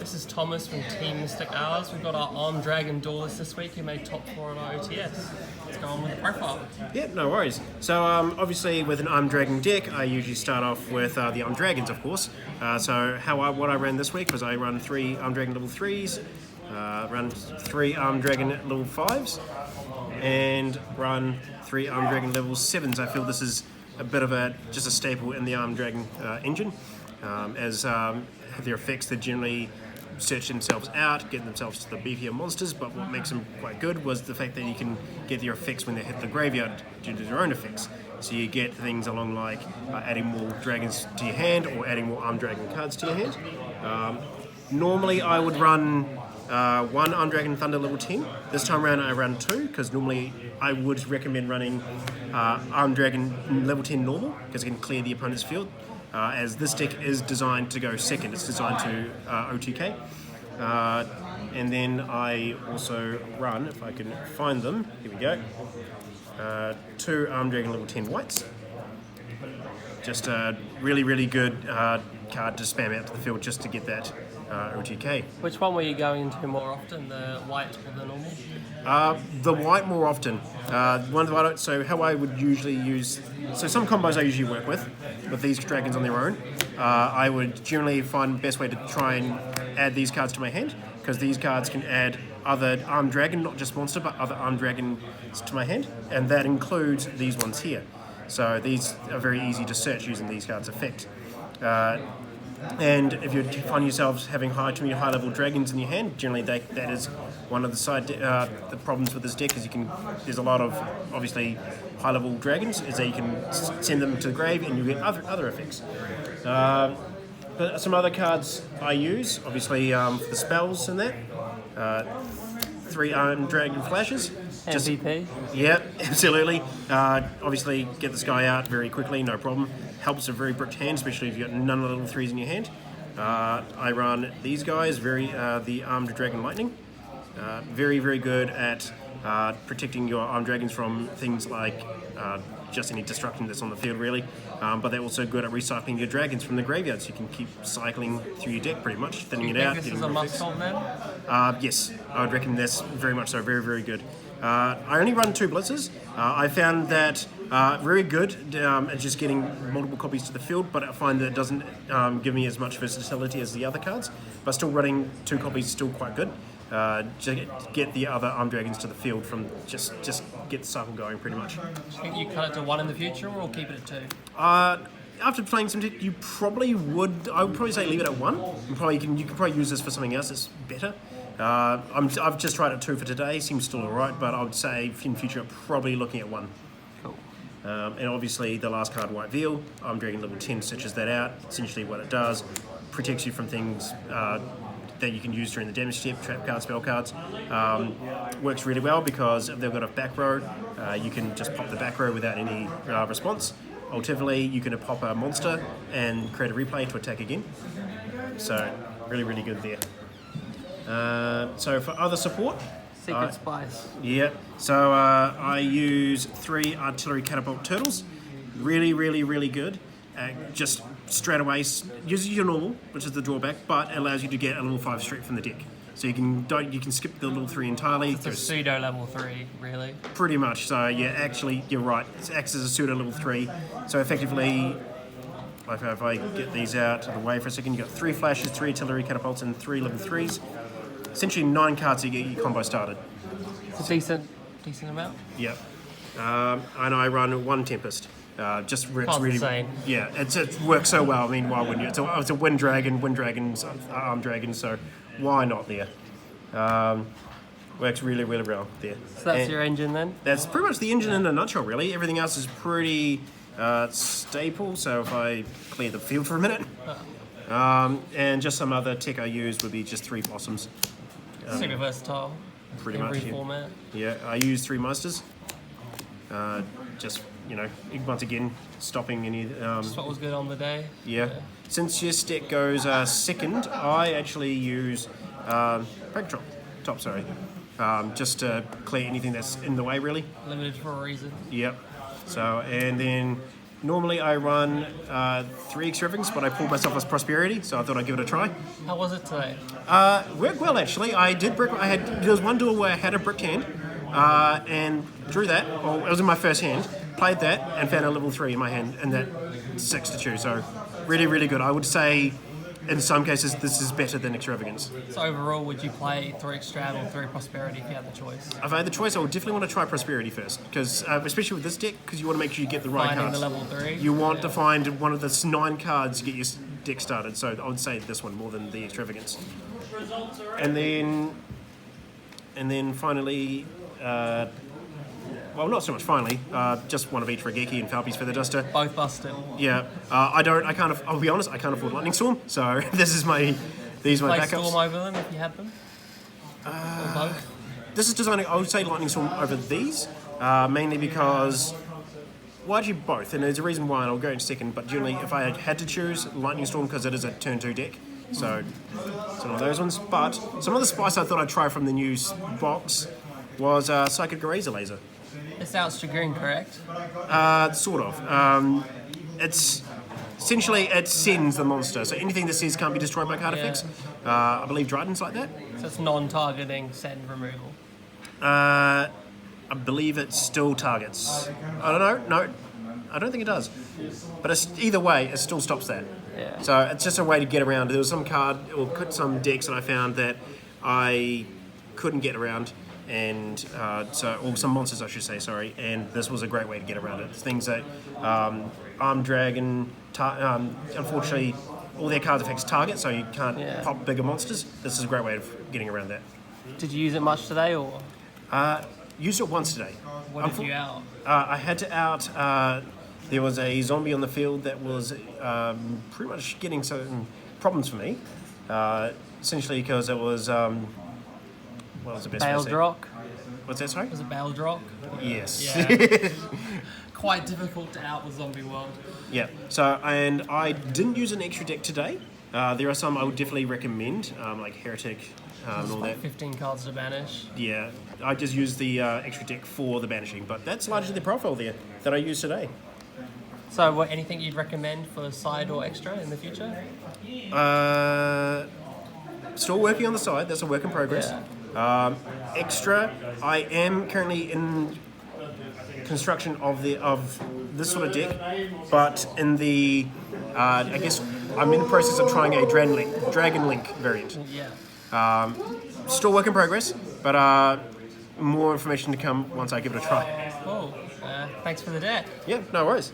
this is Thomas from Team Mystic Hours. We've got our Armed Dragon duelist this week who made top 4 on our OTS. Let's go on with the profile. Yeah, no worries. So obviously with an Armed Dragon deck, I usually start off with the Armed Dragons, of course. What I ran this week was I run 3 Armed Dragon level 3s, run 3 Armed Dragon level 5s, and run 3 Armed Dragon level 7s. I feel this is a bit of just a staple in the Armed Dragon engine, as their effects that generally search themselves out, get themselves to the beefier monsters, but what makes them quite good was the fact that you can get their effects when they hit the graveyard due to their own effects. So you get things along like adding more dragons to your hand or adding more Armed Dragon cards to your hand. Normally I would run 1 Armed Dragon Thunder level 10. This time around I ran 2 because normally I would recommend running Armed Dragon level 10 normal because it can clear the opponent's field. As this deck is designed to go second, it's designed to OTK. And then I also run, if I can find them, here we go, 2 Armed Dragon level 10 whites. Just a really, really good card to spam out to the field just to get that OTK. Which one were you going into more often, the white or the normal? The white more often. So how I would usually use, so some combos I usually work with these dragons on their own. I would generally find the best way to try and add these cards to my hand, because these cards can add other Armed Dragon, not just monster, but other Armed Dragons to my hand, and that includes these ones here. So these are very easy to search using these cards' effect. And if you find yourselves having too many high-level dragons in your hand, generally that is one of the problems with this deck. Is there's a lot of obviously high-level dragons, is that you can send them to the grave and you get other effects. But some other cards I use, obviously for the spells and that, 3 Armed Dragon flashes. MVP? Yeah, absolutely. Obviously, get this guy out very quickly, no problem. Helps a very bricked hand, especially if you've got none of the level 3s in your hand. I run these guys, the Armed Dragon Lightning. Very, very good at protecting your Armed Dragons from things like just any destruction that's on the field, really. But they're also good at recycling your dragons from the graveyard, so you can keep cycling through your deck pretty much, thinning it out. This is a must-hold then? Yes, I would recommend this very much so, very, very good. I only run 2 blitzers. I found that very good at just getting multiple copies to the field, but I find that it doesn't give me as much versatility as the other cards. But still running 2 copies is still quite good. To get the other Armed Dragons to the field from just get the cycle going pretty much. Do you think you cut it to 1 in the future or keep it at 2? After playing some deck, you probably would. I would probably say leave it at 1. You can probably use this for something else that's better. I've just tried it 2 for today. Seems still alright, but I would say in future probably looking at 1. Cool. And obviously the last card, White Veil, Armed Dragon level 10 stitches that out. Essentially what it does, protects you from things that you can use during the damage step, trap cards, spell cards. Works really well because if they've got a back row, you can just pop the back row without any response. Alternatively, you can pop a monster and create a replay to attack again. So really, really good there. So for other support, Secret Spice. Yeah, so I use 3 Artillery Catapult Turtles. Really, really, really good. Just straight away, uses your normal, which is the drawback, but allows you to get a level 5 straight from the deck. So you can skip the level 3 entirely. It's a pseudo level 3, really. Pretty much. So yeah, actually, you're right. It acts as a pseudo level 3. So effectively, if I get these out of the way for a second, you've got 3 flashes, 3 Artillery Catapults, and 3 level 3s. Essentially 9 cards to get your combo started. It's a decent amount. Yep. And I run 1 Tempest. Just works Can't really. insane. Yeah, it works so well. I mean, why wouldn't you? It's a Wind Dragons, Armed Dragons, so why not there? Works really, really well there. So that's your engine then? That's pretty much the engine in a nutshell, really. Everything else is pretty staple. So if I clear the field for a minute, and just some other tech I use would be just 3 Blossoms. Super versatile. Pretty Every much. format. Yeah, I use 3 Monsters. Just once again, stopping any. Just what was good on the day. Yeah. Since this deck goes second, I actually use Break Top, just to clear anything that's in the way, really. Limited for a reason. Yep. So, and then Normally I run 3 extravagance, but I pulled myself as prosperity, so I thought I'd give it a try. How was it today? Worked well actually. There was one duel where I had a bricked hand, and drew that. Well, it was in my first hand. Played that and found a level 3 in my hand, and that 6 to choose. So really, really good. I would say, in some cases, this is better than extravagance. So overall, would you play 3 extrav or 3 prosperity if you had the choice? If I had the choice, I would definitely want to try prosperity first, because especially with this deck, because you want to make sure you get the right Finding cards. the level 3. You want to find one of the 9 cards to get your deck started. So I would say this one more than the extravagance. And then finally. Well, not so much finally. Just one of each for Geeky and Falpy's Feather Duster. Both busted. Yeah. I'll be honest, I can't afford Lightning Storm, so these are my Play backups. Storm over them if you had them? Or both? This is designing, I would say Lightning Storm over these, mainly because, well, actually both, and there's a reason why, and I'll go in a second, but generally if I had to choose Lightning Storm, because it is a turn 2 deck, so it's one of those ones. But some of the spice I thought I'd try from the new box was Psychic Eraser Laser. It's Ouster Green, correct? Sort of. It's essentially, it sends the monster, so anything that says can't be destroyed by card effects. I believe Dryden's like that. So it's non-targeting send removal. I believe it still targets. I don't know. No, I don't think it does. But either way, it still stops that. Yeah. So it's just a way to get around. There was some card or some decks that I found that I couldn't get around, and or some monsters I should say, sorry. And this was a great way to get around it. Things that Armed Dragon, unfortunately, all their cards affects target, so you can't pop bigger monsters. This is a great way of getting around that. Did you use it much today, or? Used it once today. What did you out? I had to out. There was a zombie on the field that was pretty much getting certain problems for me. Essentially because it was. What was the best way to say? Baildrock? What's that, sorry? Was it Baildrock? Yes. Yeah. Quite difficult to out with Zombie World. Yeah. So, and I didn't use an extra deck today. There are some I would definitely recommend, like Heretic and all that. 15 cards to banish. Yeah. I just used the extra deck for the banishing, but that's largely the profile there that I used today. So, anything you'd recommend for side or extra in the future? Still working on the side. That's a work in progress. Yeah. Extra, I am currently in construction of this sort of deck, but in the I guess I'm in the process of trying a Dragon Link variant. Yeah. Still work in progress, but more information to come once I give it a try. Cool. Thanks for the deck. Yeah, no worries.